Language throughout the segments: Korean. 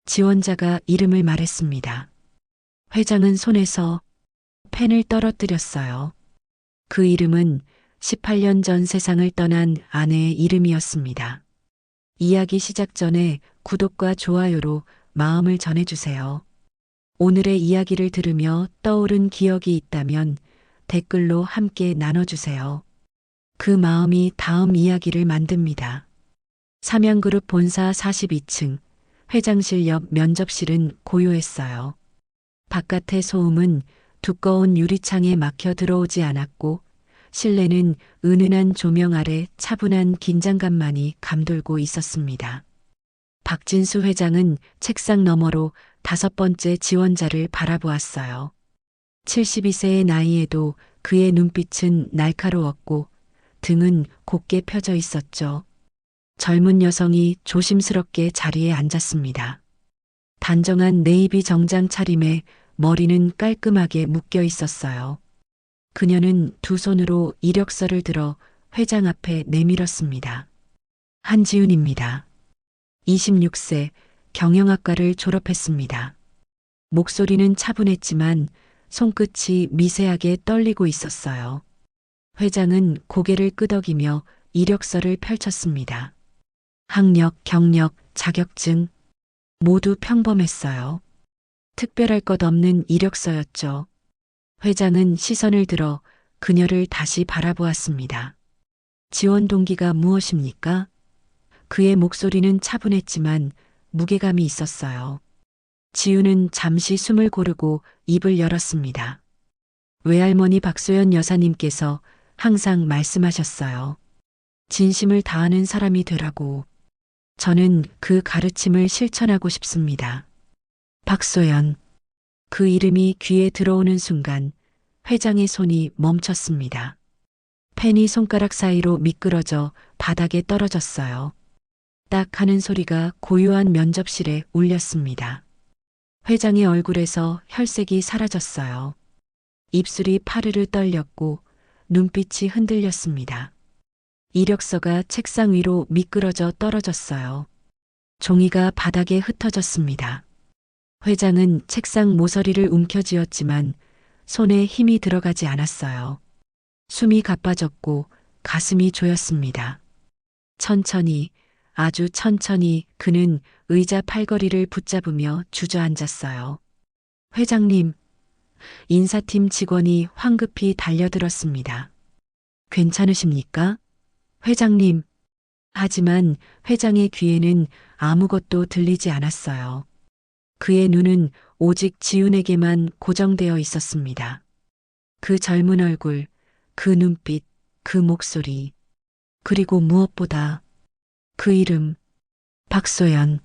지원자가 이름을 말했습니다. 회장은 손에서 펜을 떨어뜨렸어요. 그 이름은 18년 전 세상을 떠난 아내의 이름이었습니다. 이야기 시작 전에 구독과 좋아요로 마음을 전해주세요. 오늘의 이야기를 들으며 떠오른 기억이 있다면 댓글로 함께 나눠주세요. 그 마음이 다음 이야기를 만듭니다. 삼양그룹 본사 42층 회장실 옆 면접실은 고요했어요. 바깥의 소음은 두꺼운 유리창에 막혀 들어오지 않았고 실내는 은은한 조명 아래 차분한 긴장감만이 감돌고 있었습니다. 박진수 회장은 책상 너머로 5번째 지원자를 바라보았어요. 72세의 나이에도 그의 눈빛은 날카로웠고 등은 곧게 펴져 있었죠. 젊은 여성이 조심스럽게 자리에 앉았습니다. 단정한 네이비 정장 차림에 머리는 깔끔하게 묶여 있었어요. 그녀는 두 손으로 이력서를 들어 회장 앞에 내밀었습니다. 한지훈입니다. 26세 경영학과를 졸업했습니다. 목소리는 차분했지만 손끝이 미세하게 떨리고 있었어요. 회장은 고개를 끄덕이며 이력서를 펼쳤습니다. 학력, 경력, 자격증 모두 평범했어요. 특별할 것 없는 이력서였죠. 회장은 시선을 들어 그녀를 다시 바라보았습니다. 지원 동기가 무엇입니까? 그의 목소리는 차분했지만 무게감이 있었어요. 지우는 잠시 숨을 고르고 입을 열었습니다. 외할머니 박소연 여사님께서 항상 말씀하셨어요. 진심을 다하는 사람이 되라고. 저는 그 가르침을 실천하고 싶습니다. 박소연. 그 이름이 귀에 들어오는 순간 회장의 손이 멈췄습니다. 펜이 손가락 사이로 미끄러져 바닥에 떨어졌어요. 딱 하는 소리가 고요한 면접실에 울렸습니다. 회장의 얼굴에서 혈색이 사라졌어요. 입술이 파르르 떨렸고 눈빛이 흔들렸습니다. 이력서가 책상 위로 미끄러져 떨어졌어요. 종이가 바닥에 흩어졌습니다. 회장은 책상 모서리를 움켜쥐었지만 손에 힘이 들어가지 않았어요. 숨이 가빠졌고 가슴이 조였습니다. 천천히, 아주 천천히 그는 의자 팔걸이를 붙잡으며 주저앉았어요. 회장님, 인사팀 직원이 황급히 달려들었습니다. 괜찮으십니까? 회장님. 하지만 회장의 귀에는 아무것도 들리지 않았어요. 그의 눈은 오직 지훈에게만 고정되어 있었습니다. 그 젊은 얼굴, 그 눈빛, 그 목소리, 그리고 무엇보다 그 이름, 박소연.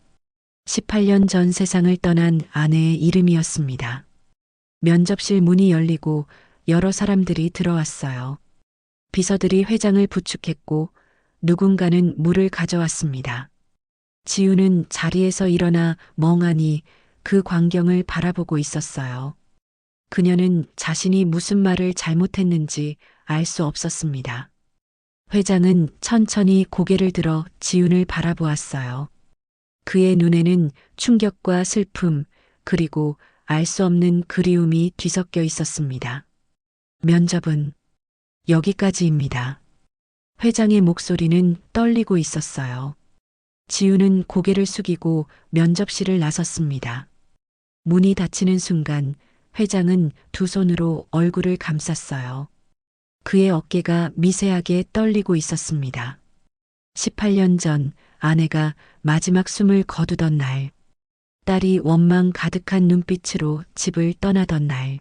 18년 전 세상을 떠난 아내의 이름이었습니다. 면접실 문이 열리고 여러 사람들이 들어왔어요. 비서들이 회장을 부축했고 누군가는 물을 가져왔습니다. 지우는 자리에서 일어나 멍하니 그 광경을 바라보고 있었어요. 그녀는 자신이 무슨 말을 잘못했는지 알 수 없었습니다. 회장은 천천히 고개를 들어 지훈을 바라보았어요. 그의 눈에는 충격과 슬픔, 그리고 알 수 없는 그리움이 뒤섞여 있었습니다. 면접은 여기까지입니다. 회장의 목소리는 떨리고 있었어요. 지우는 고개를 숙이고 면접실을 나섰습니다. 문이 닫히는 순간 회장은 두 손으로 얼굴을 감쌌어요. 그의 어깨가 미세하게 떨리고 있었습니다. 18년 전 아내가 마지막 숨을 거두던 날, 딸이 원망 가득한 눈빛으로 집을 떠나던 날,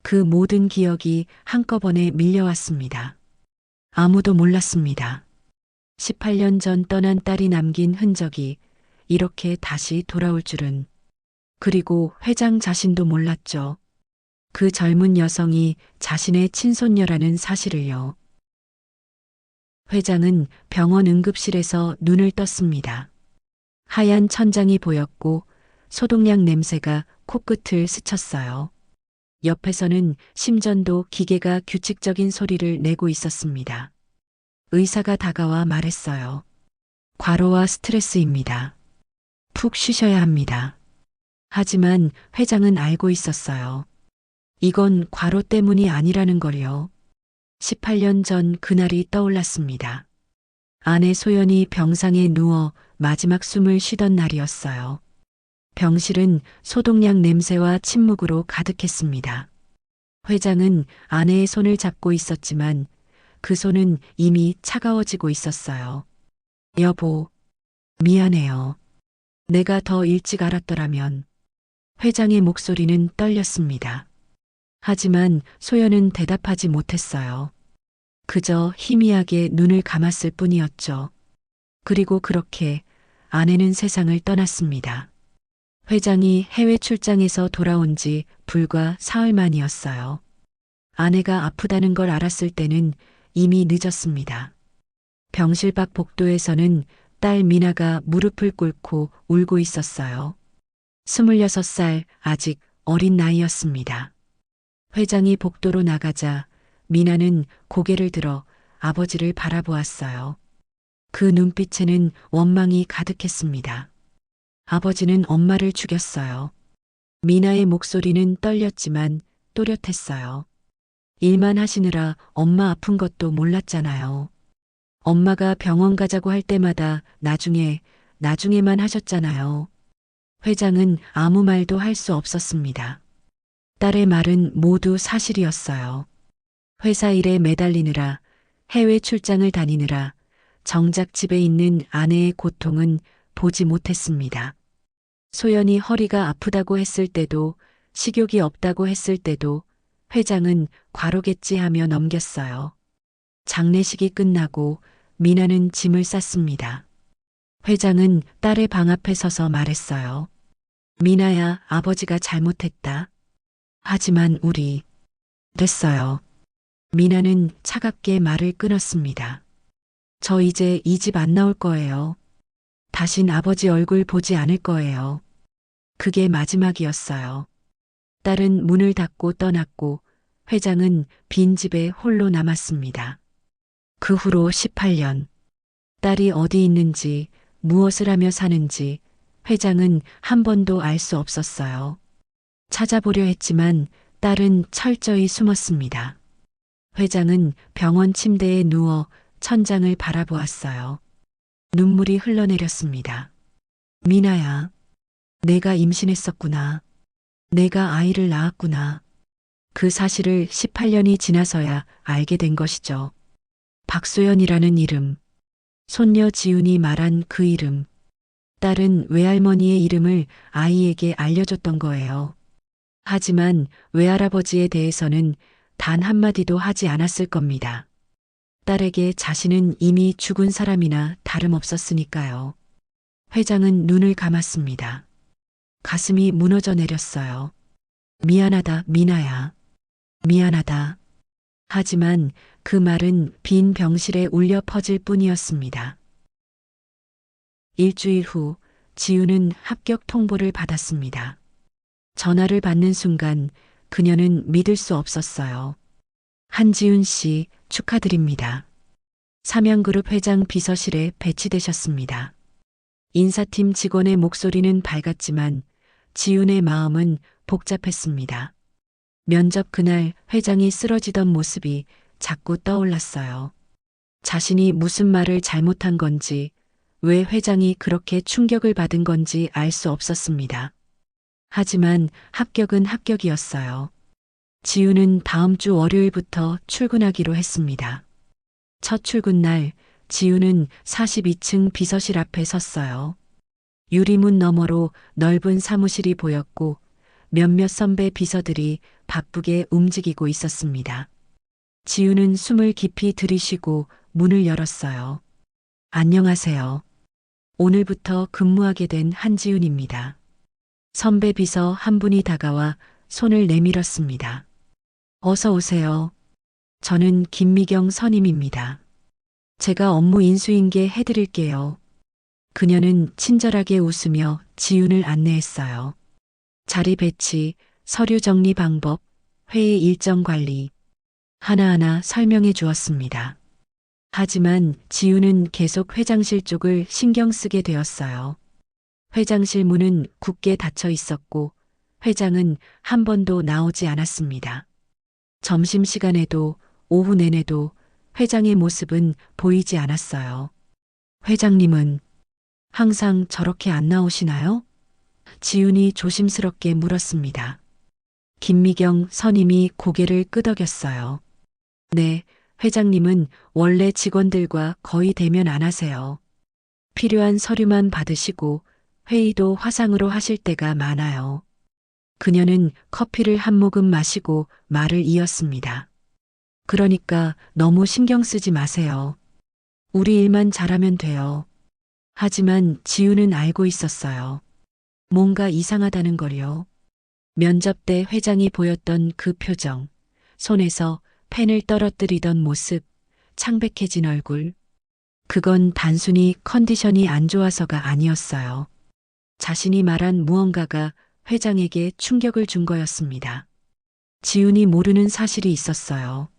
그 모든 기억이 한꺼번에 밀려왔습니다. 아무도 몰랐습니다. 18년 전 떠난 딸이 남긴 흔적이 이렇게 다시 돌아올 줄은. 그리고 회장 자신도 몰랐죠. 그 젊은 여성이 자신의 친손녀라는 사실을요. 회장은 병원 응급실에서 눈을 떴습니다. 하얀 천장이 보였고 소독약 냄새가 코끝을 스쳤어요. 옆에서는 심전도 기계가 규칙적인 소리를 내고 있었습니다. 의사가 다가와 말했어요. 과로와 스트레스입니다. 푹 쉬셔야 합니다. 하지만 회장은 알고 있었어요. 이건 과로 때문이 아니라는 걸요. 18년 전 그날이 떠올랐습니다. 아내 소연이 병상에 누워 마지막 숨을 쉬던 날이었어요. 병실은 소독약 냄새와 침묵으로 가득했습니다. 회장은 아내의 손을 잡고 있었지만 그 손은 이미 차가워지고 있었어요. 여보, 미안해요. 내가 더 일찍 알았더라면. 회장의 목소리는 떨렸습니다. 하지만 소연은 대답하지 못했어요. 그저 희미하게 눈을 감았을 뿐이었죠. 그리고 그렇게 아내는 세상을 떠났습니다. 회장이 해외 출장에서 돌아온 지 불과 사흘 만이었어요. 아내가 아프다는 걸 알았을 때는 이미 늦었습니다. 병실 밖 복도에서는 딸 미나가 무릎을 꿇고 울고 있었어요. 26살 아직 어린 나이였습니다. 회장이 복도로 나가자 미나는 고개를 들어 아버지를 바라보았어요. 그 눈빛에는 원망이 가득했습니다. 아버지는 엄마를 죽였어요. 미나의 목소리는 떨렸지만 또렷했어요. 일만 하시느라 엄마 아픈 것도 몰랐잖아요. 엄마가 병원 가자고 할 때마다 나중에만 하셨잖아요. 회장은 아무 말도 할 수 없었습니다. 딸의 말은 모두 사실이었어요. 회사 일에 매달리느라, 해외 출장을 다니느라 정작 집에 있는 아내의 고통은 보지 못했습니다. 소연이 허리가 아프다고 했을 때도, 식욕이 없다고 했을 때도 회장은 과로겠지 하며 넘겼어요. 장례식이 끝나고 미나는 짐을 쌌습니다. 회장은 딸의 방 앞에 서서 말했어요. 미나야, 아버지가 잘못했다. 하지만 우리 됐어요. 미나는 차갑게 말을 끊었습니다. 저 이제 이 집 안 나올 거예요. 다신 아버지 얼굴 보지 않을 거예요. 그게 마지막이었어요. 딸은 문을 닫고 떠났고 회장은 빈 집에 홀로 남았습니다. 그 후로 18년. 딸이 어디 있는지, 무엇을 하며 사는지 회장은 한 번도 알 수 없었어요. 찾아보려 했지만 딸은 철저히 숨었습니다. 회장은 병원 침대에 누워 천장을 바라보았어요. 눈물이 흘러내렸습니다. 미나야, 내가 임신했었구나. 내가 아이를 낳았구나. 그 사실을 18년이 지나서야 알게 된 것이죠. 박소연이라는 이름, 손녀 지훈이 말한 그 이름, 딸은 외할머니의 이름을 아이에게 알려줬던 거예요. 하지만 외할아버지에 대해서는 단 한마디도 하지 않았을 겁니다. 딸에게 자신은 이미 죽은 사람이나 다름없었으니까요. 회장은 눈을 감았습니다. 가슴이 무너져 내렸어요. 미안하다, 미나야. 미안하다. 하지만 그 말은 빈 병실에 울려 퍼질 뿐이었습니다. 일주일 후 지우는 합격 통보를 받았습니다. 전화를 받는 순간 그녀는 믿을 수 없었어요. 한지훈 씨, 축하드립니다. 삼양그룹 회장 비서실에 배치되셨습니다. 인사팀 직원의 목소리는 밝았지만 지훈의 마음은 복잡했습니다. 면접 그날 회장이 쓰러지던 모습이 자꾸 떠올랐어요. 자신이 무슨 말을 잘못한 건지, 왜 회장이 그렇게 충격을 받은 건지 알 수 없었습니다. 하지만 합격은 합격이었어요. 지우는 다음 주 월요일부터 출근하기로 했습니다. 첫 출근 날 지우는 42층 비서실 앞에 섰어요. 유리문 너머로 넓은 사무실이 보였고 몇몇 선배 비서들이 바쁘게 움직이고 있었습니다. 지우는 숨을 깊이 들이쉬고 문을 열었어요. 안녕하세요. 오늘부터 근무하게 된 한지훈입니다. 선배 비서 한 분이 다가와 손을 내밀었습니다. 어서 오세요. 저는 김미경 선임입니다. 제가 업무 인수인계 해드릴게요. 그녀는 친절하게 웃으며 지훈을 안내했어요. 자리 배치, 서류 정리 방법, 회의 일정 관리, 하나하나 설명해 주었습니다. 하지만 지훈은 계속 회장실 쪽을 신경 쓰게 되었어요. 회장실 문은 굳게 닫혀 있었고 회장은 한 번도 나오지 않았습니다. 점심시간에도 오후 내내도 회장의 모습은 보이지 않았어요. 회장님은 항상 저렇게 안 나오시나요? 지훈이 조심스럽게 물었습니다. 김미경 선임이 고개를 끄덕였어요. 네, 회장님은 원래 직원들과 거의 대면 안 하세요. 필요한 서류만 받으시고 회의도 화상으로 하실 때가 많아요. 그녀는 커피를 한 모금 마시고 말을 이었습니다. 그러니까 너무 신경 쓰지 마세요. 우리 일만 잘하면 돼요. 하지만 지우는 알고 있었어요. 뭔가 이상하다는 걸요. 면접 때 회장이 보였던 그 표정, 손에서 펜을 떨어뜨리던 모습, 창백해진 얼굴. 그건 단순히 컨디션이 안 좋아서가 아니었어요. 자신이 말한 무언가가 회장에게 충격을 준 거였습니다. 지훈이 모르는 사실이 있었어요.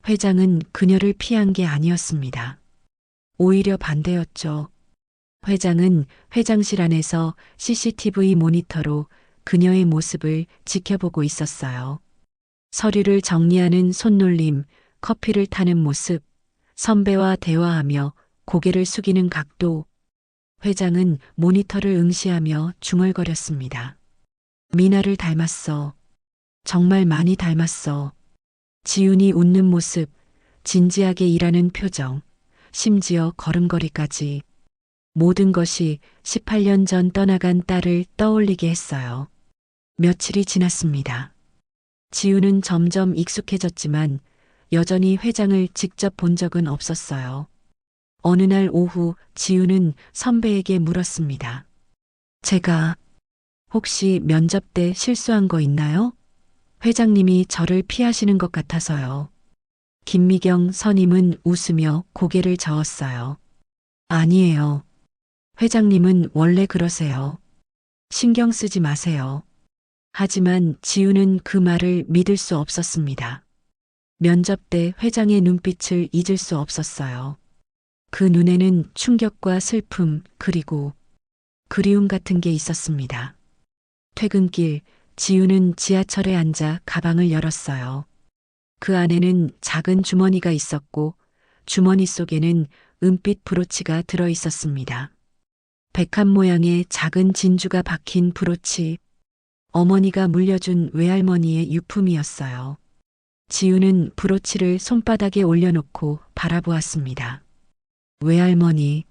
회장은 그녀를 피한 게 아니었습니다. 오히려 반대였죠. 회장은 회장실 안에서 CCTV 모니터로 그녀의 모습을 지켜보고 있었어요. 서류를 정리하는 손놀림, 커피를 타는 모습, 선배와 대화하며 고개를 숙이는 각도. 회장은 모니터를 응시하며 중얼거렸습니다. 미나를 닮았어. 정말 많이 닮았어. 지훈이 웃는 모습, 진지하게 일하는 표정, 심지어 걸음걸이까지. 모든 것이 18년 전 떠나간 딸을 떠올리게 했어요. 며칠이 지났습니다. 지훈은 점점 익숙해졌지만 여전히 회장을 직접 본 적은 없었어요. 어느 날 오후 지훈은 선배에게 물었습니다. 제가 혹시 면접 때 실수한 거 있나요? 회장님이 저를 피하시는 것 같아서요. 김미경 선임은 웃으며 고개를 저었어요. 아니에요. 회장님은 원래 그러세요. 신경 쓰지 마세요. 하지만 지우는 그 말을 믿을 수 없었습니다. 면접 때 회장의 눈빛을 잊을 수 없었어요. 그 눈에는 충격과 슬픔 그리고 그리움 같은 게 있었습니다. 퇴근길 지우는 지하철에 앉아 가방을 열었어요. 그 안에는 작은 주머니가 있었고 주머니 속에는 은빛 브로치가 들어 있었습니다. 백합 모양의 작은 진주가 박힌 브로치. 어머니가 물려준 외할머니의 유품이었어요. 지우는 브로치를 손바닥에 올려놓고 바라보았습니다. 외할머니,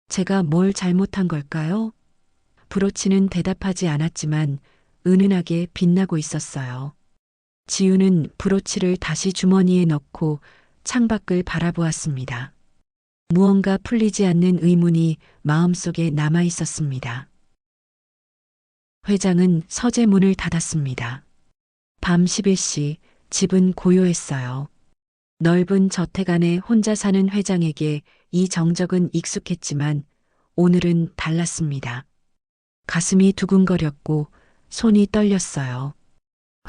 제가 뭘 잘못한 걸까요? 브로치는 대답하지 않았지만 은은하게 빛나고 있었어요. 지우는 브로치를 다시 주머니에 넣고 창밖을 바라보았습니다. 무언가 풀리지 않는 의문이 마음속에 남아 있었습니다. 회장은 서재 문을 닫았습니다. 밤 11시 집은 고요했어요. 넓은 저택 안에 혼자 사는 회장에게 이 정적은 익숙했지만 오늘은 달랐습니다. 가슴이 두근거렸고 손이 떨렸어요.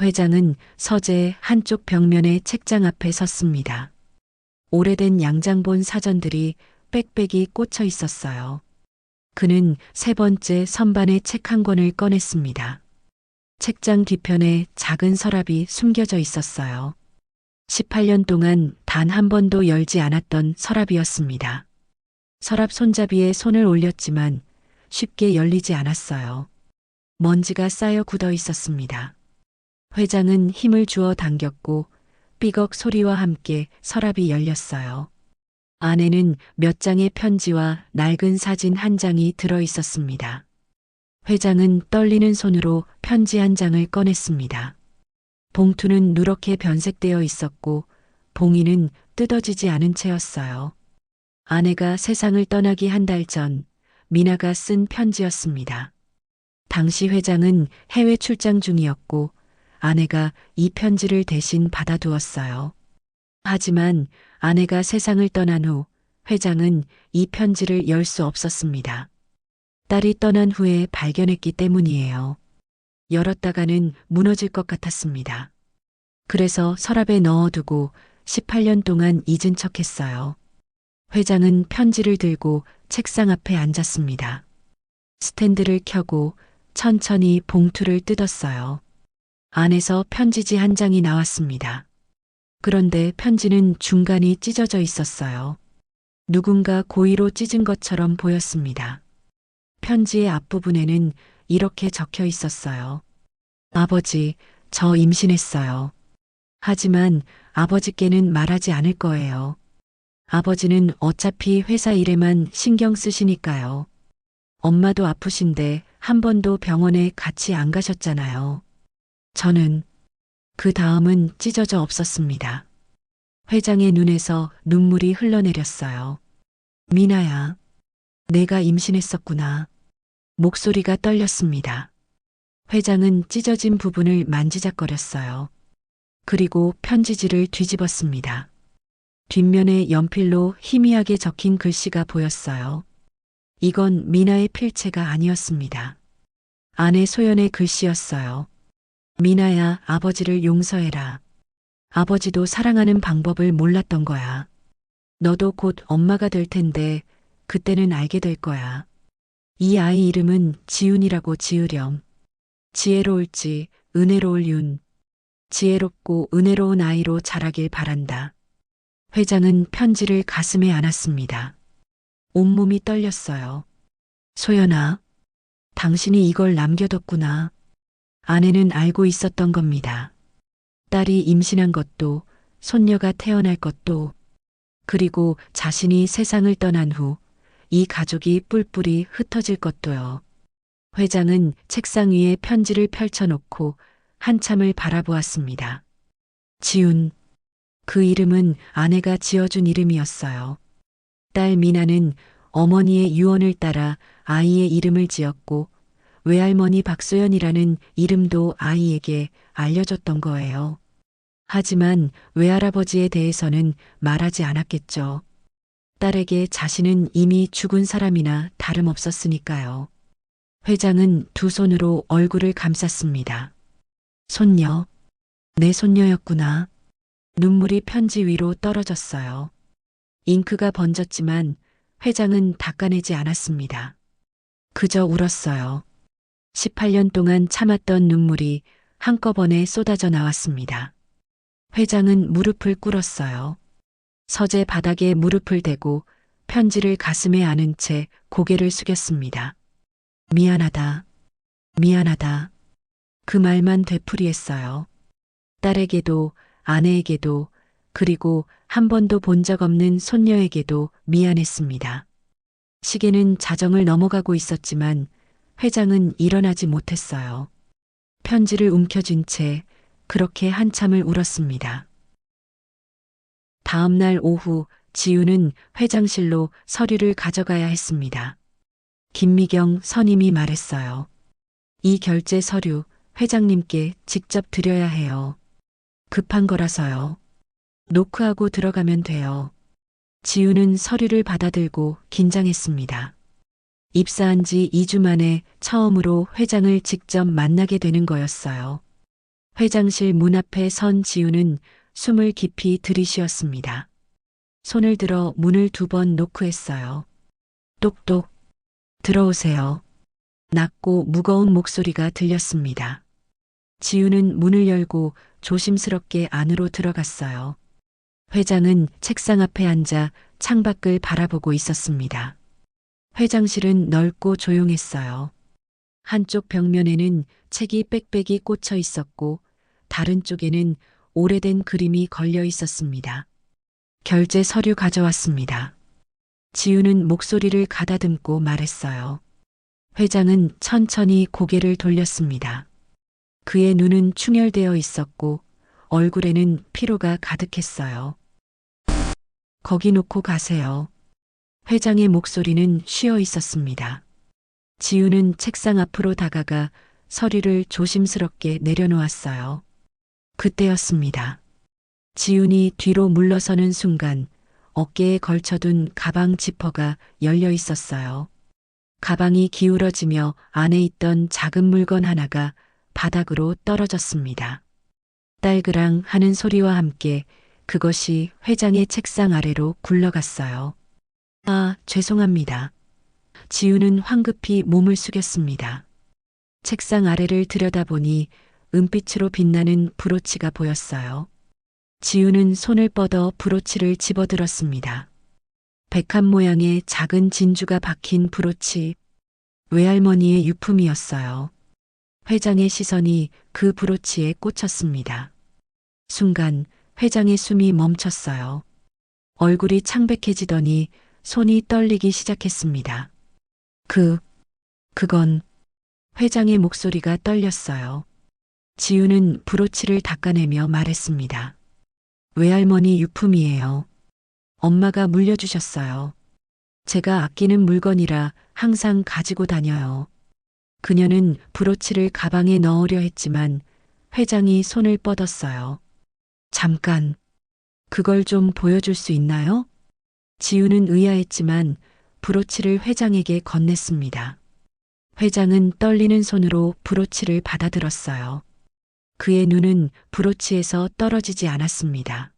회장은 서재 한쪽 벽면의 책장 앞에 섰습니다. 오래된 양장본 사전들이 빽빽이 꽂혀 있었어요. 그는 세 번째 선반의 책 한 권을 꺼냈습니다. 책장 뒤편에 작은 서랍이 숨겨져 있었어요. 18년 동안 단 한 번도 열지 않았던 서랍이었습니다. 서랍 손잡이에 손을 올렸지만 쉽게 열리지 않았어요. 먼지가 쌓여 굳어 있었습니다. 회장은 힘을 주어 당겼고 삐걱 소리와 함께 서랍이 열렸어요. 안에는 몇 장의 편지와 낡은 사진 한 장이 들어 있었습니다. 회장은 떨리는 손으로 편지 한 장을 꺼냈습니다. 봉투는 누렇게 변색되어 있었고 봉인은 뜯어지지 않은 채였어요. 아내가 세상을 떠나기 한 달 전 미나가 쓴 편지였습니다. 당시 회장은 해외 출장 중이었고 아내가 이 편지를 대신 받아두었어요. 하지만 아내가 세상을 떠난 후 회장은 이 편지를 열 수 없었습니다. 딸이 떠난 후에 발견했기 때문이에요. 열었다가는 무너질 것 같았습니다. 그래서 서랍에 넣어두고 18년 동안 잊은 척했어요. 회장은 편지를 들고 책상 앞에 앉았습니다. 스탠드를 켜고 천천히 봉투를 뜯었어요. 안에서 편지지 한 장이 나왔습니다. 그런데 편지는 중간이 찢어져 있었어요. 누군가 고의로 찢은 것처럼 보였습니다. 편지의 앞부분에는 이렇게 적혀 있었어요. 아버지, 저 임신했어요. 하지만 아버지께는 말하지 않을 거예요. 아버지는 어차피 회사 일에만 신경 쓰시니까요. 엄마도 아프신데 한 번도 병원에 같이 안 가셨잖아요. 저는 그 다음은 찢어져 없었습니다. 회장의 눈에서 눈물이 흘러내렸어요. 미나야, 내가 임신했었구나. 목소리가 떨렸습니다. 회장은 찢어진 부분을 만지작거렸어요. 그리고 편지지를 뒤집었습니다. 뒷면에 연필로 희미하게 적힌 글씨가 보였어요. 이건 미나의 필체가 아니었습니다. 아내 소연의 글씨였어요. 미나야, 아버지를 용서해라. 아버지도 사랑하는 방법을 몰랐던 거야. 너도 곧 엄마가 될 텐데 그때는 알게 될 거야. 이 아이 이름은 지윤이라고 지으렴. 지혜로울지 은혜로울 윤. 지혜롭고 은혜로운 아이로 자라길 바란다. 회장은 편지를 가슴에 안았습니다. 온몸이 떨렸어요. 소연아, 당신이 이걸 남겨뒀구나. 아내는 알고 있었던 겁니다. 딸이 임신한 것도, 손녀가 태어날 것도, 그리고 자신이 세상을 떠난 후 이 가족이 뿔뿔이 흩어질 것도요. 회장은 책상 위에 편지를 펼쳐놓고 한참을 바라보았습니다. 지훈, 그 이름은 아내가 지어준 이름이었어요. 딸 미나는 어머니의 유언을 따라 아이의 이름을 지었고 외할머니 박소연이라는 이름도 아이에게 알려줬던 거예요. 하지만 외할아버지에 대해서는 말하지 않았겠죠. 딸에게 자신은 이미 죽은 사람이나 다름없었으니까요. 회장은 두 손으로 얼굴을 감쌌습니다. 손녀, 내 손녀였구나. 눈물이 편지 위로 떨어졌어요. 잉크가 번졌지만 회장은 닦아내지 않았습니다. 그저 울었어요. 18년 동안 참았던 눈물이 한꺼번에 쏟아져 나왔습니다. 회장은 무릎을 꿇었어요. 서재 바닥에 무릎을 대고 편지를 가슴에 안은 채 고개를 숙였습니다. 미안하다. 미안하다. 그 말만 되풀이했어요. 딸에게도 아내에게도 그리고 한 번도 본 적 없는 손녀에게도 미안했습니다. 시계는 자정을 넘어가고 있었지만 회장은 일어나지 못했어요. 편지를 움켜쥔 채 그렇게 한참을 울었습니다. 다음 날 오후 지우는 회장실로 서류를 가져가야 했습니다. 김미경 선임이 말했어요. 이 결제 서류 회장님께 직접 드려야 해요. 급한 거라서요. 노크하고 들어가면 돼요. 지우는 서류를 받아들고 긴장했습니다. 입사한 지 2주 만에 처음으로 회장을 직접 만나게 되는 거였어요. 회장실 문 앞에 선 지우는 숨을 깊이 들이쉬었습니다. 손을 들어 문을 2번 노크했어요. 똑똑. 들어오세요. 낮고 무거운 목소리가 들렸습니다. 지우는 문을 열고 조심스럽게 안으로 들어갔어요. 회장은 책상 앞에 앉아 창밖을 바라보고 있었습니다. 회장실은 넓고 조용했어요. 한쪽 벽면에는 책이 빽빽이 꽂혀 있었고 다른 쪽에는 오래된 그림이 걸려 있었습니다. 결제 서류 가져왔습니다. 지우는 목소리를 가다듬고 말했어요. 회장은 천천히 고개를 돌렸습니다. 그의 눈은 충혈되어 있었고 얼굴에는 피로가 가득했어요. 거기 놓고 가세요. 회장의 목소리는 쉬어 있었습니다. 지우는 책상 앞으로 다가가 서류를 조심스럽게 내려놓았어요. 그때였습니다. 지훈이 뒤로 물러서는 순간 어깨에 걸쳐둔 가방 지퍼가 열려 있었어요. 가방이 기울어지며 안에 있던 작은 물건 하나가 바닥으로 떨어졌습니다. 딸그랑 하는 소리와 함께 그것이 회장의 책상 아래로 굴러갔어요. 아, 죄송합니다. 지우는 황급히 몸을 숙였습니다. 책상 아래를 들여다보니 은빛으로 빛나는 브로치가 보였어요. 지우는 손을 뻗어 브로치를 집어들었습니다. 백합 모양의 작은 진주가 박힌 브로치, 외할머니의 유품이었어요. 회장의 시선이 그 브로치에 꽂혔습니다. 순간 회장의 숨이 멈췄어요. 얼굴이 창백해지더니 손이 떨리기 시작했습니다. 그건 회장의 목소리가 떨렸어요. 지우는 브로치를 닦아내며 말했습니다. 외할머니 유품이에요. 엄마가 물려주셨어요. 제가 아끼는 물건이라 항상 가지고 다녀요. 그녀는 브로치를 가방에 넣으려 했지만 회장이 손을 뻗었어요. 잠깐, 그걸 좀 보여줄 수 있나요? 지우는 의아했지만 브로치를 회장에게 건넸습니다. 회장은 떨리는 손으로 브로치를 받아들었어요. 그의 눈은 브로치에서 떨어지지 않았습니다.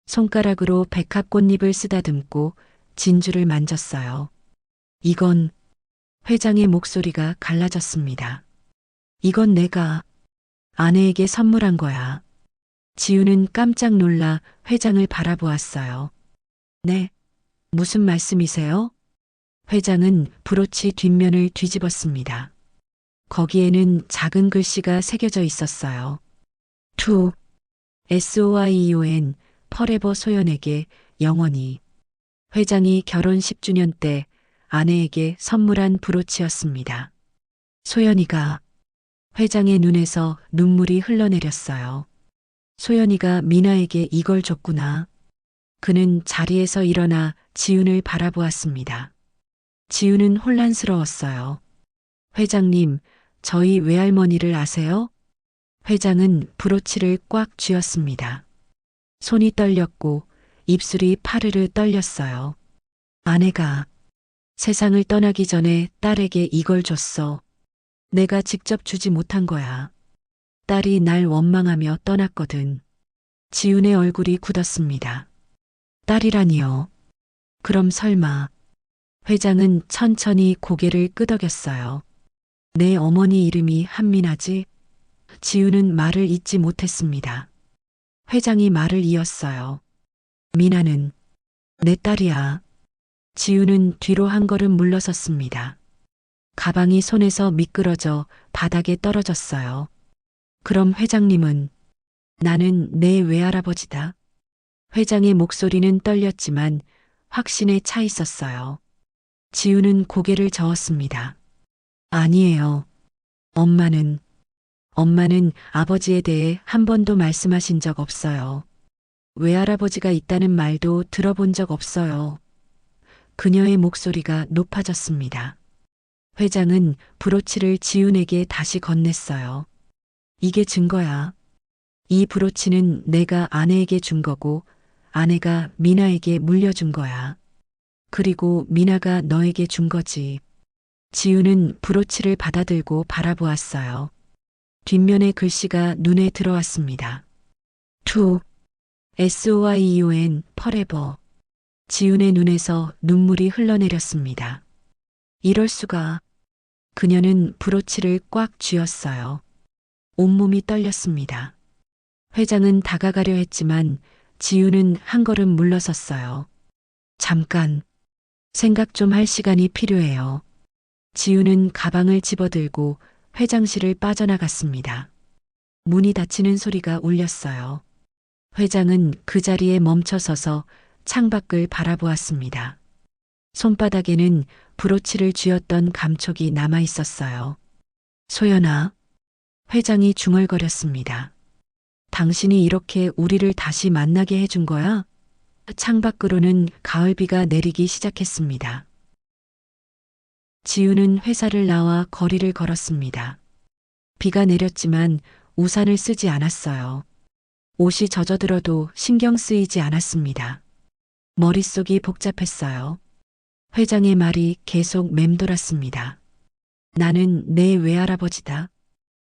손가락으로 백합 꽃잎을 쓰다듬고 진주를 만졌어요. 이건 회장의 목소리가 갈라졌습니다. 이건 내가 아내에게 선물한 거야. 지우는 깜짝 놀라 회장을 바라보았어요. 네, 무슨 말씀이세요? 회장은 브로치 뒷면을 뒤집었습니다. 거기에는 작은 글씨가 새겨져 있었어요. To SOIEON forever 소연에게 영원히. 회장이 결혼 10주년 때 아내에게 선물한 브로치였습니다. 소연이가 회장의 눈에서 눈물이 흘러내렸어요. 소연이가 미나에게 이걸 줬구나. 그는 자리에서 일어나 지훈을 바라보았습니다. 지훈은 혼란스러웠어요. 회장님, 저희 외할머니를 아세요? 회장은 브로치를 꽉 쥐었습니다. 손이 떨렸고 입술이 파르르 떨렸어요. 아내가 세상을 떠나기 전에 딸에게 이걸 줬어. 내가 직접 주지 못한 거야. 딸이 날 원망하며 떠났거든. 지훈의 얼굴이 굳었습니다. 딸이라니요. 그럼 설마. 회장은 천천히 고개를 끄덕였어요. 내 어머니 이름이 한민아지? 지훈은 말을 잇지 못했습니다. 회장이 말을 이었어요. 미나는 내 딸이야. 지훈은 뒤로 한 걸음 물러섰습니다. 가방이 손에서 미끄러져 바닥에 떨어졌어요. 그럼 회장님은? 나는 내 외할아버지다. 회장의 목소리는 떨렸지만 확신에 차 있었어요. 지훈은 고개를 저었습니다. 아니에요. 엄마는 아버지에 대해 한 번도 말씀하신 적 없어요. 외할아버지가 있다는 말도 들어본 적 없어요. 그녀의 목소리가 높아졌습니다. 회장은 브로치를 지훈에게 다시 건넸어요. 이게 증거야. 이 브로치는 내가 아내에게 준 거고 아내가 미나에게 물려준 거야. 그리고 미나가 너에게 준 거지. 지훈은 브로치를 받아들고 바라보았어요. 뒷면의 글씨가 눈에 들어왔습니다. To SOIEON forever. 지훈의 눈에서 눈물이 흘러내렸습니다. 이럴 수가. 그녀는 브로치를 꽉 쥐었어요. 온몸이 떨렸습니다. 회장은 다가가려 했지만 지훈은 한 걸음 물러섰어요. 잠깐. 생각 좀 할 시간이 필요해요. 지훈은 가방을 집어들고 회장실을 빠져나갔습니다. 문이 닫히는 소리가 울렸어요. 회장은 그 자리에 멈춰서서 창밖을 바라보았습니다. 손바닥에는 브로치를 쥐었던 감촉이 남아 있었어요. 소연아. 회장이 중얼거렸습니다. 당신이 이렇게 우리를 다시 만나게 해준 거야? 창밖으로는 가을비가 내리기 시작했습니다. 지훈은 회사를 나와 거리를 걸었습니다. 비가 내렸지만 우산을 쓰지 않았어요. 옷이 젖어들어도 신경 쓰이지 않았습니다. 머릿속이 복잡했어요. 회장의 말이 계속 맴돌았습니다. 나는 내 외할아버지다.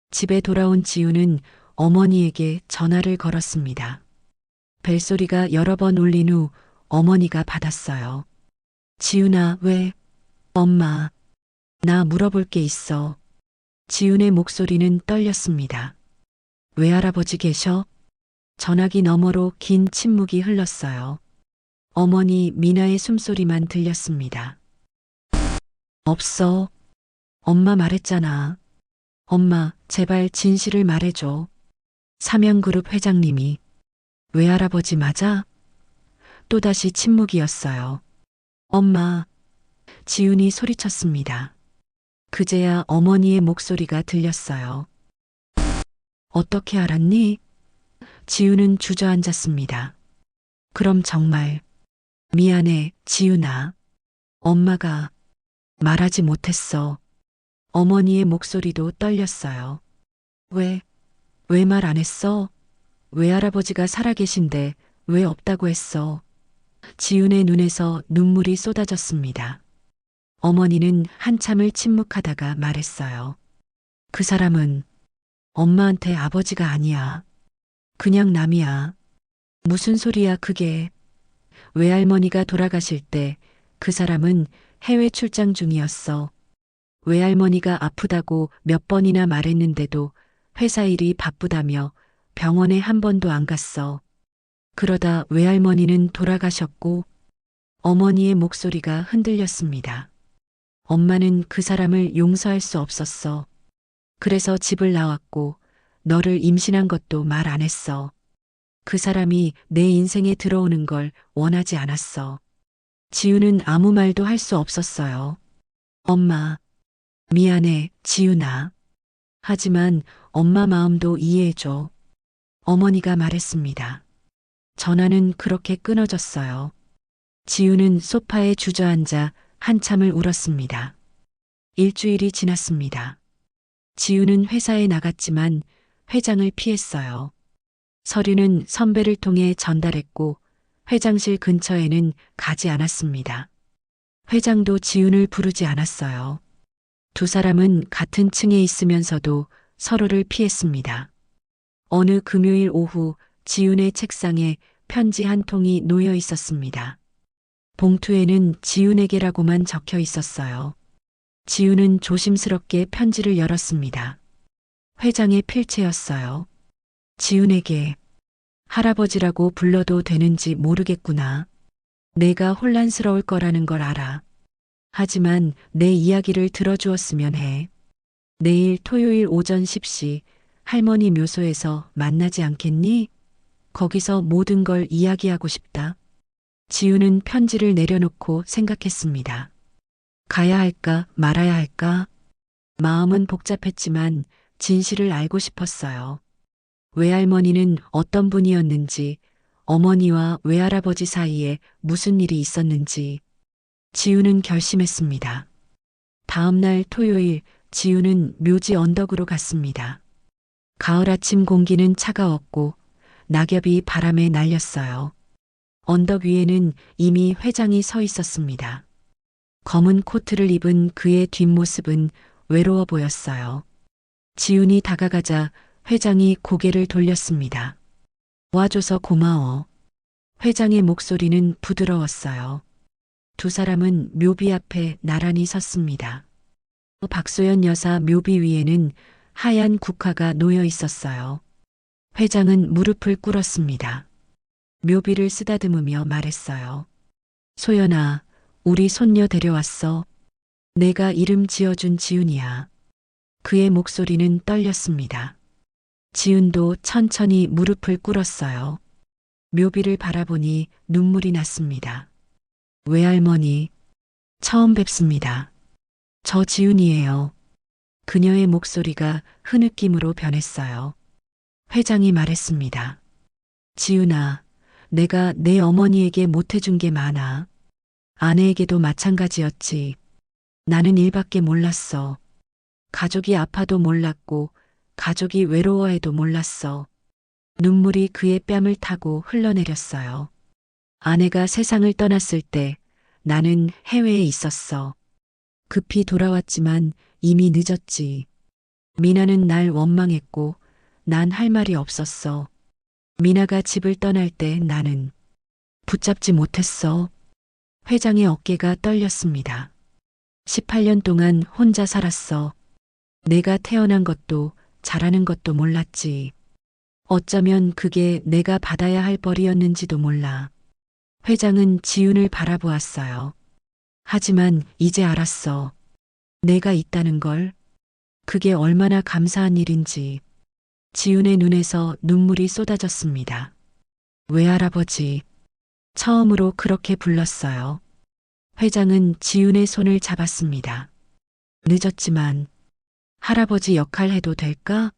집에 돌아온 지훈은 어머니에게 전화를 걸었습니다. 벨소리가 여러 번 울린 후 어머니가 받았어요. 지훈아, 왜? 엄마, 나 물어볼 게 있어. 지훈의 목소리는 떨렸습니다. 외할아버지 계셔? 전화기 너머로 긴 침묵이 흘렀어요. 어머니 미나의 숨소리만 들렸습니다. 없어. 엄마 말했잖아. 엄마, 제발 진실을 말해줘. 삼양그룹 회장님이. 외할아버지 맞아? 또다시 침묵이었어요. 엄마, 지훈이 소리쳤습니다. 그제야 어머니의 목소리가 들렸어요. 어떻게 알았니? 지훈은 주저앉았습니다. 그럼 정말 미안해, 지훈아. 엄마가 말하지 못했어. 어머니의 목소리도 떨렸어요. 왜 말 안 했어? 외할아버지가 살아계신데 왜 없다고 했어? 지훈의 눈에서 눈물이 쏟아졌습니다. 어머니는 한참을 침묵하다가 말했어요. 그 사람은 엄마한테 아버지가 아니야. 그냥 남이야. 무슨 소리야 그게. 외할머니가 돌아가실 때 그 사람은 해외 출장 중이었어. 외할머니가 아프다고 몇 번이나 말했는데도 회사 일이 바쁘다며 병원에 한 번도 안 갔어. 그러다 외할머니는 돌아가셨고 어머니의 목소리가 흔들렸습니다. 엄마는 그 사람을 용서할 수 없었어. 그래서 집을 나왔고 너를 임신한 것도 말 안 했어. 그 사람이 내 인생에 들어오는 걸 원하지 않았어. 지훈은 아무 말도 할 수 없었어요. 엄마, 미안해, 지훈아. 하지만 엄마 마음도 이해해줘. 어머니가 말했습니다. 전화는 그렇게 끊어졌어요. 지훈은 소파에 주저앉아 한참을 울었습니다. 일주일이 지났습니다. 지훈은 회사에 나갔지만 회장을 피했어요. 서류는 선배를 통해 전달했고 회장실 근처에는 가지 않았습니다. 회장도 지훈을 부르지 않았어요. 두 사람은 같은 층에 있으면서도 서로를 피했습니다. 어느 금요일 오후 지훈의 책상에 편지 한 통이 놓여 있었습니다. 봉투에는 지훈에게라고만 적혀 있었어요. 지훈은 조심스럽게 편지를 열었습니다. 회장의 필체였어요. 지훈에게 할아버지라고 불러도 되는지 모르겠구나. 내가 혼란스러울 거라는 걸 알아. 하지만 내 이야기를 들어주었으면 해. 내일 토요일 오전 10시 할머니 묘소에서 만나지 않겠니? 거기서 모든 걸 이야기하고 싶다. 지훈은 편지를 내려놓고 생각했습니다. 가야 할까 말아야 할까? 마음은 복잡했지만 진실을 알고 싶었어요. 외할머니는 어떤 분이었는지, 어머니와 외할아버지 사이에 무슨 일이 있었는지 지훈은 결심했습니다. 다음 날 토요일 지훈은 묘지 언덕으로 갔습니다. 가을 아침 공기는 차가웠고 낙엽이 바람에 날렸어요. 언덕 위에는 이미 회장이 서 있었습니다. 검은 코트를 입은 그의 뒷모습은 외로워 보였어요. 지훈이 다가가자 회장이 고개를 돌렸습니다. 와줘서 고마워. 회장의 목소리는 부드러웠어요. 두 사람은 묘비 앞에 나란히 섰습니다. 박소연 여사 묘비 위에는 하얀 국화가 놓여 있었어요. 회장은 무릎을 꿇었습니다. 묘비를 쓰다듬으며 말했어요. 소연아, 우리 손녀 데려왔어. 내가 이름 지어준 지훈이야. 그의 목소리는 떨렸습니다. 지훈도 천천히 무릎을 꿇었어요. 묘비를 바라보니 눈물이 났습니다. 외할머니, 처음 뵙습니다. 저 지훈이에요. 그녀의 목소리가 흐느낌으로 변했어요. 회장이 말했습니다. 지훈아, 내가 내 어머니에게 못해준 게 많아. 아내에게도 마찬가지였지. 나는 일밖에 몰랐어. 가족이 아파도 몰랐고, 가족이 외로워해도 몰랐어. 눈물이 그의 뺨을 타고 흘러내렸어요. 아내가 세상을 떠났을 때 나는 해외에 있었어. 급히 돌아왔지만 이미 늦었지. 미나는 날 원망했고 난 할 말이 없었어. 미나가 집을 떠날 때 나는 붙잡지 못했어. 회장의 어깨가 떨렸습니다. 18년 동안 혼자 살았어. 내가 태어난 것도 자라는 것도 몰랐지. 어쩌면 그게 내가 받아야 할 벌이었는지도 몰라. 회장은 지윤을 바라보았어요. 하지만 이제 알았어. 내가 있다는 걸. 그게 얼마나 감사한 일인지. 지윤의 눈에서 눈물이 쏟아졌습니다. 외할아버지. 처음으로 그렇게 불렀어요. 회장은 지윤의 손을 잡았습니다. 늦었지만 할아버지 역할 해도 될까?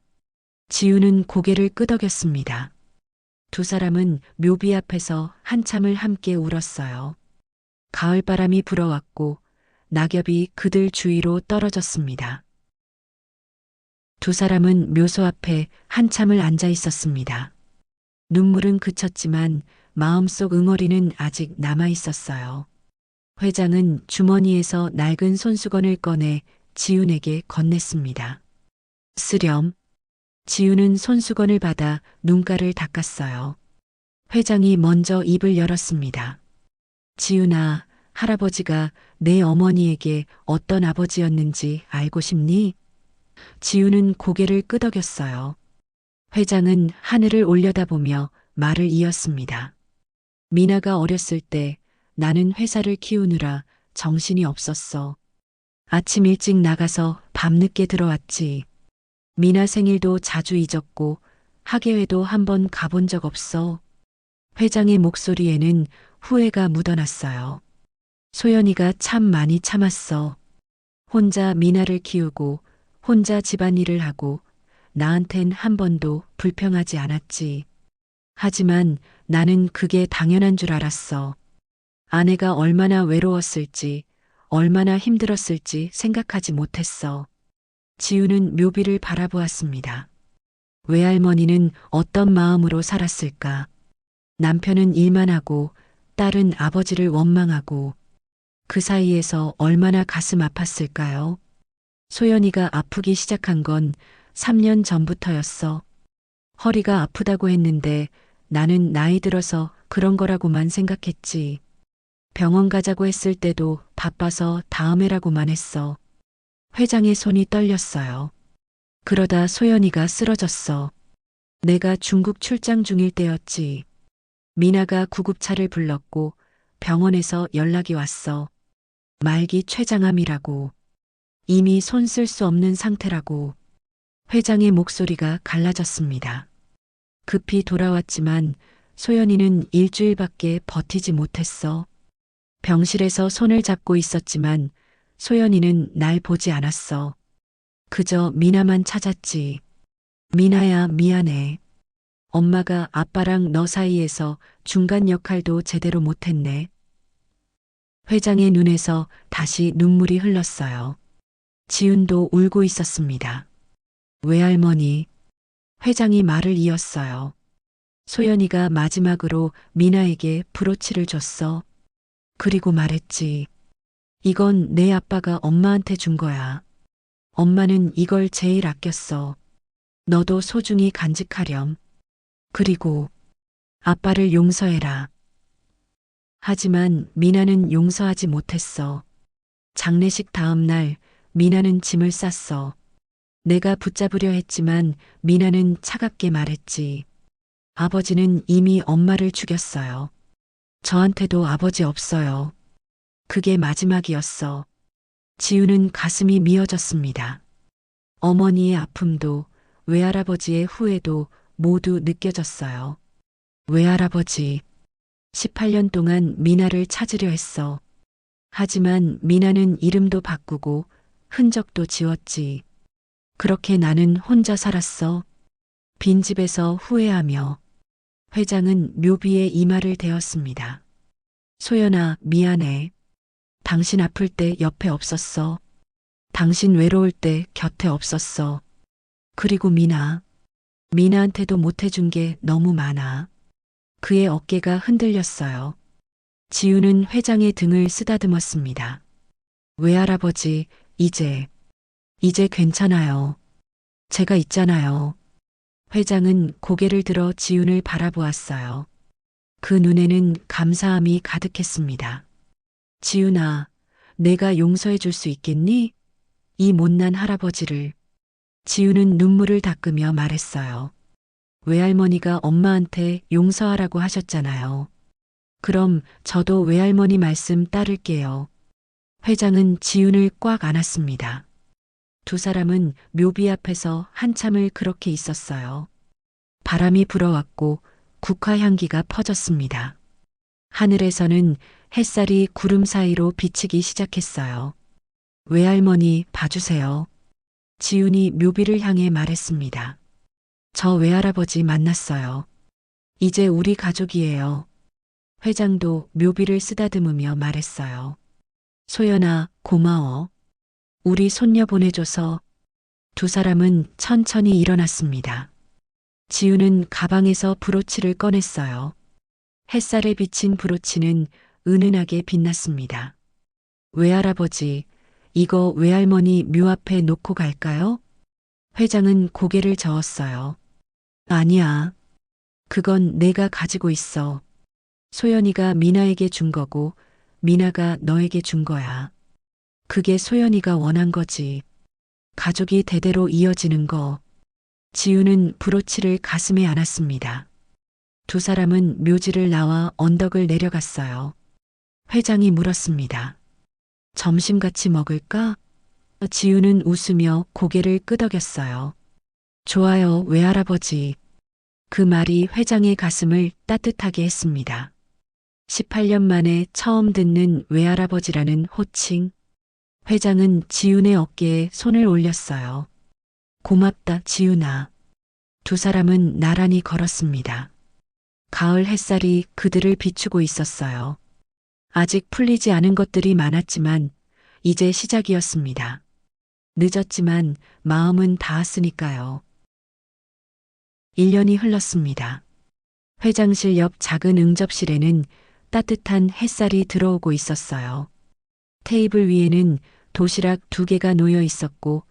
지윤은 고개를 끄덕였습니다. 두 사람은 묘비 앞에서 한참을 함께 울었어요. 가을바람이 불어왔고 낙엽이 그들 주위로 떨어졌습니다. 두 사람은 묘소 앞에 한참을 앉아 있었습니다. 눈물은 그쳤지만 마음속 응어리는 아직 남아 있었어요. 회장은 주머니에서 낡은 손수건을 꺼내 지윤에게 건넸습니다. 쓰렴. 지윤은 손수건을 받아 눈가를 닦았어요. 회장이 먼저 입을 열었습니다. 지윤아, 할아버지가 내 어머니에게 어떤 아버지였는지 알고 싶니? 지윤은 고개를 끄덕였어요. 회장은 하늘을 올려다보며 말을 이었습니다. 미나가 어렸을 때 나는 회사를 키우느라 정신이 없었어. 아침 일찍 나가서 밤늦게 들어왔지. 미나 생일도 자주 잊었고 학예회도 한 번 가본 적 없어. 회장의 목소리에는 후회가 묻어났어요. 소연이가 참 많이 참았어. 혼자 미나를 키우고 혼자 집안일을 하고 나한텐 한 번도 불평하지 않았지. 하지만 나는 그게 당연한 줄 알았어. 아내가 얼마나 외로웠을지, 얼마나 힘들었을지 생각하지 못했어. 지우는 묘비를 바라보았습니다. 외할머니는 어떤 마음으로 살았을까? 남편은 일만 하고 딸은 아버지를 원망하고 그 사이에서 얼마나 가슴 아팠을까요? 소연이가 아프기 시작한 건 3년 전부터였어. 허리가 아프다고 했는데 나는 나이 들어서 그런 거라고만 생각했지. 병원 가자고 했을 때도 바빠서 다음에라고만 했어. 회장의 손이 떨렸어요. 그러다 소연이가 쓰러졌어. 내가 중국 출장 중일 때였지. 미나가 구급차를 불렀고 병원에서 연락이 왔어. 말기 췌장암이라고. 이미 손 쓸 수 없는 상태라고. 회장의 목소리가 갈라졌습니다. 급히 돌아왔지만 소연이는 일주일밖에 버티지 못했어. 병실에서 손을 잡고 있었지만 소연이는 날 보지 않았어. 그저 미나만 찾았지. 미나야, 미안해. 엄마가 아빠랑 너 사이에서 중간 역할도 제대로 못했네. 회장의 눈에서 다시 눈물이 흘렀어요. 지윤도 울고 있었습니다. 외할머니. 회장이 말을 이었어요. 소연이가 마지막으로 미나에게 브로치를 줬어. 그리고 말했지. 이건 내 아빠가 엄마한테 준 거야. 엄마는 이걸 제일 아꼈어. 너도 소중히 간직하렴. 그리고 아빠를 용서해라. 하지만 미나는 용서하지 못했어. 장례식 다음 날 미나는 짐을 쌌어. 내가 붙잡으려 했지만 미나는 차갑게 말했지. 아버지는 이미 엄마를 죽였어요. 저한테도 아버지 없어요. 그게 마지막이었어. 지우는 가슴이 미어졌습니다. 어머니의 아픔도 외할아버지의 후회도 모두 느껴졌어요. 외할아버지, 18년 동안 미나를 찾으려 했어. 하지만 미나는 이름도 바꾸고 흔적도 지웠지. 그렇게 나는 혼자 살았어. 빈집에서 후회하며. 회장은 묘비의 이마를 대었습니다. 소연아, 미안해. 당신 아플 때 옆에 없었어. 당신 외로울 때 곁에 없었어. 그리고 미나한테도 못해준 게 너무 많아. 그의 어깨가 흔들렸어요. 지우는 회장의 등을 쓰다듬었습니다. 외할아버지, 이제 괜찮아요. 제가 있잖아요. 회장은 고개를 들어 지훈을 바라보았어요. 그 눈에는 감사함이 가득했습니다. 지훈아, 내가 용서해 줄 수 있겠니? 이 못난 할아버지를. 지우는 눈물을 닦으며 말했어요. 외할머니가 엄마한테 용서하라고 하셨잖아요. 그럼 저도 외할머니 말씀 따를게요. 회장은 지훈을 꽉 안았습니다. 두 사람은 묘비 앞에서 한참을 그렇게 있었어요. 바람이 불어왔고 국화 향기가 퍼졌습니다. 하늘에서는 햇살이 구름 사이로 비치기 시작했어요. 외할머니 봐주세요. 지훈이 묘비를 향해 말했습니다. 저 외할아버지 만났어요. 이제 우리 가족이에요. 회장도 묘비를 쓰다듬으며 말했어요. 소연아, 고마워. 우리 손녀 보내줘서. 두 사람은 천천히 일어났습니다. 지우는 가방에서 브로치를 꺼냈어요. 햇살에 비친 브로치는 은은하게 빛났습니다. 외할아버지, 이거 외할머니 묘 앞에 놓고 갈까요? 회장은 고개를 저었어요. 아니야. 그건 내가 가지고 있어. 소연이가 미나에게 준 거고 미나가 너에게 준 거야. 그게 소연이가 원한 거지. 가족이 대대로 이어지는 거. 지우는 브로치를 가슴에 안았습니다. 두 사람은 묘지를 나와 언덕을 내려갔어요. 회장이 물었습니다. 점심 같이 먹을까? 지우는 웃으며 고개를 끄덕였어요. 좋아요, 외할아버지. 그 말이 회장의 가슴을 따뜻하게 했습니다. 18년 만에 처음 듣는 외할아버지라는 호칭. 회장은 지훈의 어깨에 손을 올렸어요. 고맙다, 지훈아. 두 사람은 나란히 걸었습니다. 가을 햇살이 그들을 비추고 있었어요. 아직 풀리지 않은 것들이 많았지만 이제 시작이었습니다. 늦었지만 마음은 닿았으니까요. 1년이 흘렀습니다. 회장실 옆 작은 응접실에는 따뜻한 햇살이 들어오고 있었어요. 테이블 위에는 도시락 2개가 놓여 있었고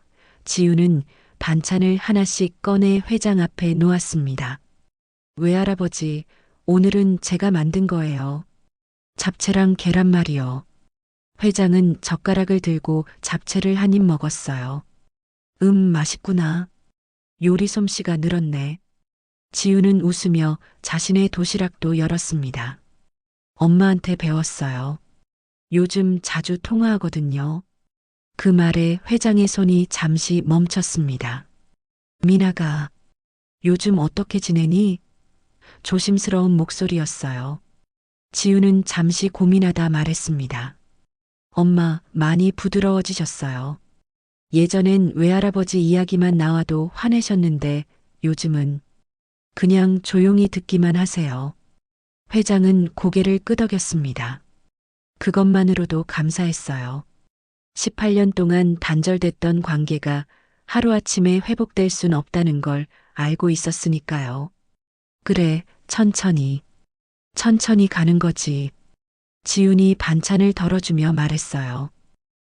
지우는 반찬을 하나씩 꺼내 회장 앞에 놓았습니다. 외할아버지, 오늘은 제가 만든 거예요. 잡채랑 계란말이요. 회장은 젓가락을 들고 잡채를 한 입 먹었어요. 맛있구나. 요리 솜씨가 늘었네. 지우는 웃으며 자신의 도시락도 열었습니다. 엄마한테 배웠어요. 요즘 자주 통화하거든요. 그 말에 회장의 손이 잠시 멈췄습니다. 미나가 요즘 어떻게 지내니? 조심스러운 목소리였어요. 지우는 잠시 고민하다 말했습니다. 엄마, 많이 부드러워지셨어요. 예전엔 외할아버지 이야기만 나와도 화내셨는데 요즘은 그냥 조용히 듣기만 하세요. 회장은 고개를 끄덕였습니다. 그것만으로도 감사했어요. 18년 동안 단절됐던 관계가 하루아침에 회복될 순 없다는 걸 알고 있었으니까요. 그래, 천천히. 천천히 가는 거지. 지훈이 반찬을 덜어주며 말했어요.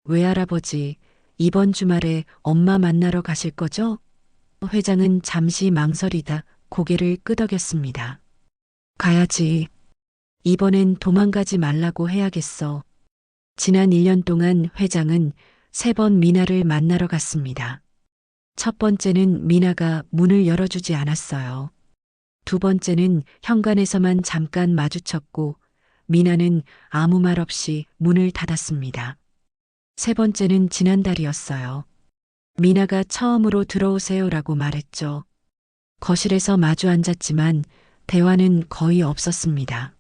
외할아버지, 이번 주말에 엄마 만나러 가실 거죠? 회장은 잠시 망설이다 고개를 끄덕였습니다. 가야지. 이번엔 도망가지 말라고 해야겠어. 지난 1년 동안 회장은 3번 미나를 만나러 갔습니다. 첫 번째는 미나가 문을 열어주지 않았어요. 두 번째는 현관에서만 잠깐 마주쳤고 미나는 아무 말 없이 문을 닫았습니다. 세 번째는 지난달이었어요. 미나가 처음으로 들어오세요라고 말했죠. 거실에서 마주 앉았지만 대화는 거의 없었습니다.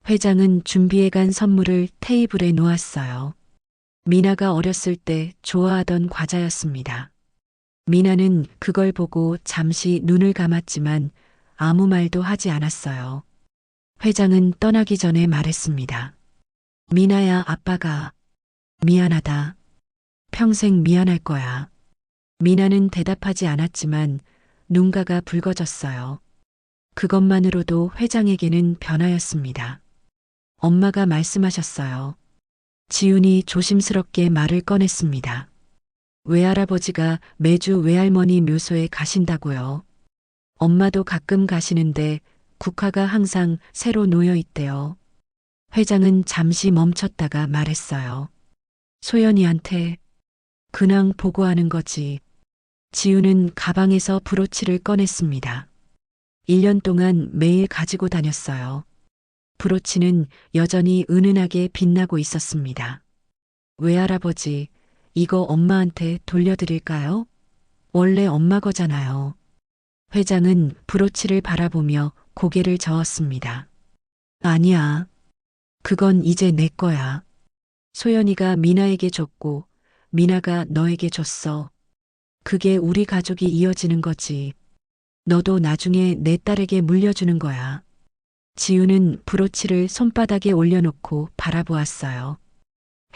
회장은 준비해간 선물을 테이블에 놓았어요. 미나가 어렸을 때 좋아하던 과자였습니다. 미나는 그걸 보고 잠시 눈을 감았지만 아무 말도 하지 않았어요. 회장은 떠나기 전에 말했습니다. 미나야, 아빠가 미안하다. 평생 미안할 거야. 미나는 대답하지 않았지만 눈가가 붉어졌어요. 그것만으로도 회장에게는 변화였습니다. 엄마가 말씀하셨어요. 지훈이 조심스럽게 말을 꺼냈습니다. 외할아버지가 매주 외할머니 묘소에 가신다고요. 엄마도 가끔 가시는데 국화가 항상 새로 놓여 있대요. 회장은 잠시 멈췄다가 말했어요. 소연이한테 근황 보고하는 거지. 지우는 가방에서 브로치를 꺼냈습니다. 1년 동안 매일 가지고 다녔어요. 브로치는 여전히 은은하게 빛나고 있었습니다. 외할아버지, 이거 엄마한테 돌려드릴까요? 원래 엄마 거잖아요. 회장은 브로치를 바라보며 고개를 저었습니다. 아니야. 그건 이제 내 거야. 소연이가 미나에게 줬고 미나가 너에게 줬어. 그게 우리 가족이 이어지는 거지. 너도 나중에 내 딸에게 물려주는 거야. 지우는 브로치를 손바닥에 올려놓고 바라보았어요.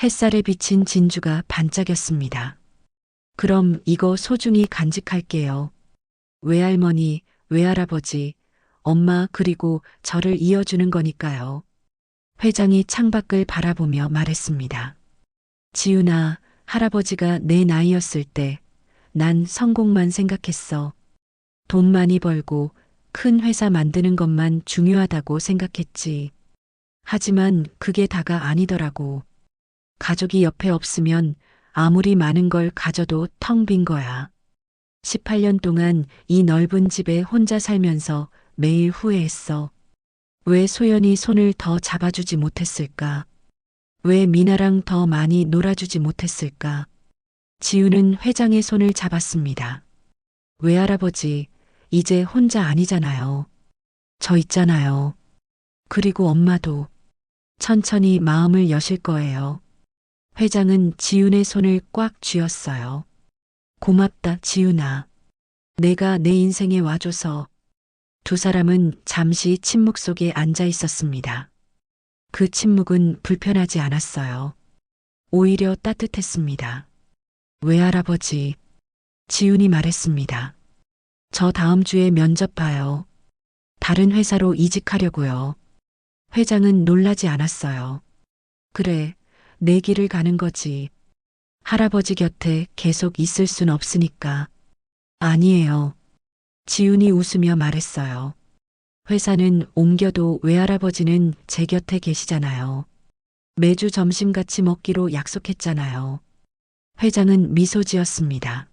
햇살에 비친 진주가 반짝였습니다. 그럼 이거 소중히 간직할게요. 외할머니, 외할아버지, 엄마 그리고 저를 이어주는 거니까요. 회장이 창밖을 바라보며 말했습니다. 지훈아, 할아버지가 내 나이였을 때 난 성공만 생각했어. 돈 많이 벌고 큰 회사 만드는 것만 중요하다고 생각했지. 하지만 그게 다가 아니더라고. 가족이 옆에 없으면 아무리 많은 걸 가져도 텅 빈 거야. 18년 동안 이 넓은 집에 혼자 살면서 매일 후회했어. 왜 소연이 손을 더 잡아주지 못했을까? 왜 미나랑 더 많이 놀아주지 못했을까? 지우는 회장의 손을 잡았습니다. 외할아버지, 이제 혼자 아니잖아요. 저 있잖아요. 그리고 엄마도 천천히 마음을 여실 거예요. 회장은 지훈의 손을 꽉 쥐었어요. 고맙다, 지훈아. 내가 내 인생에 와줘서. 두 사람은 잠시 침묵 속에 앉아 있었습니다. 그 침묵은 불편하지 않았어요. 오히려 따뜻했습니다. 외할아버지, 지훈이 말했습니다. 저 다음 주에 면접 봐요. 다른 회사로 이직하려고요. 회장은 놀라지 않았어요. 그래, 내 길을 가는 거지. 할아버지 곁에 계속 있을 순 없으니까. 아니에요. 지훈이 웃으며 말했어요. 회사는 옮겨도 외할아버지는 제 곁에 계시잖아요. 매주 점심 같이 먹기로 약속했잖아요. 회장은 미소 지었습니다.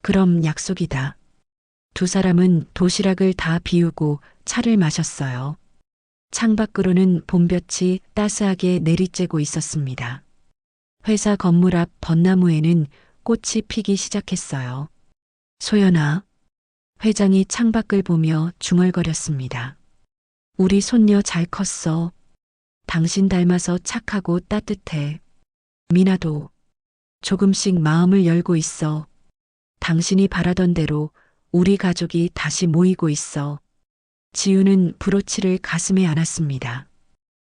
그럼 약속이다. 두 사람은 도시락을 다 비우고 차를 마셨어요. 창밖으로는 봄볕이 따스하게 내리쬐고 있었습니다. 회사 건물 앞 벚나무에는 꽃이 피기 시작했어요. 소연아, 회장이 창밖을 보며 중얼거렸습니다. 우리 손녀 잘 컸어. 당신 닮아서 착하고 따뜻해. 미나도 조금씩 마음을 열고 있어. 당신이 바라던 대로 우리 가족이 다시 모이고 있어. 지우는 브로치를 가슴에 안았습니다.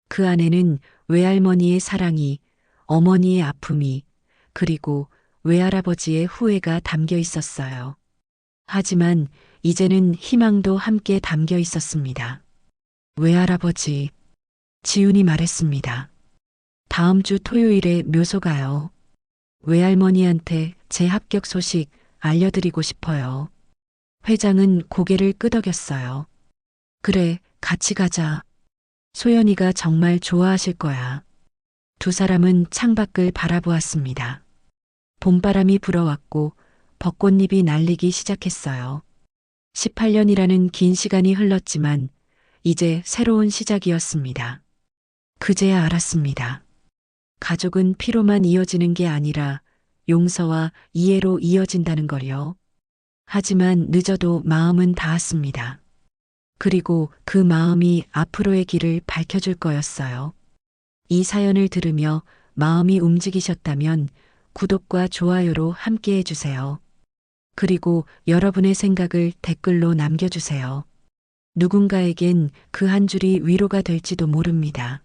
그 안에는 외할머니의 사랑이, 어머니의 아픔이, 그리고 외할아버지의 후회가 담겨 있었어요. 하지만 이제는 희망도 함께 담겨 있었습니다. 외할아버지, 지훈이 말했습니다. 다음 주 토요일에 묘소 가요. 외할머니한테 제 합격 소식 알려드리고 싶어요. 회장은 고개를 끄덕였어요. 그래, 같이 가자. 소연이가 정말 좋아하실 거야. 두 사람은 창밖을 바라보았습니다. 봄바람이 불어왔고 벚꽃잎이 날리기 시작했어요. 18년이라는 긴 시간이 흘렀지만 이제 새로운 시작이었습니다. 그제야 알았습니다. 가족은 피로만 이어지는 게 아니라 용서와 이해로 이어진다는 걸요. 하지만 늦어도 마음은 닿았습니다. 그리고 그 마음이 앞으로의 길을 밝혀줄 거였어요. 이 사연을 들으며 마음이 움직이셨다면 구독과 좋아요로 함께 해주세요. 그리고 여러분의 생각을 댓글로 남겨주세요. 누군가에겐 그 한 줄이 위로가 될지도 모릅니다.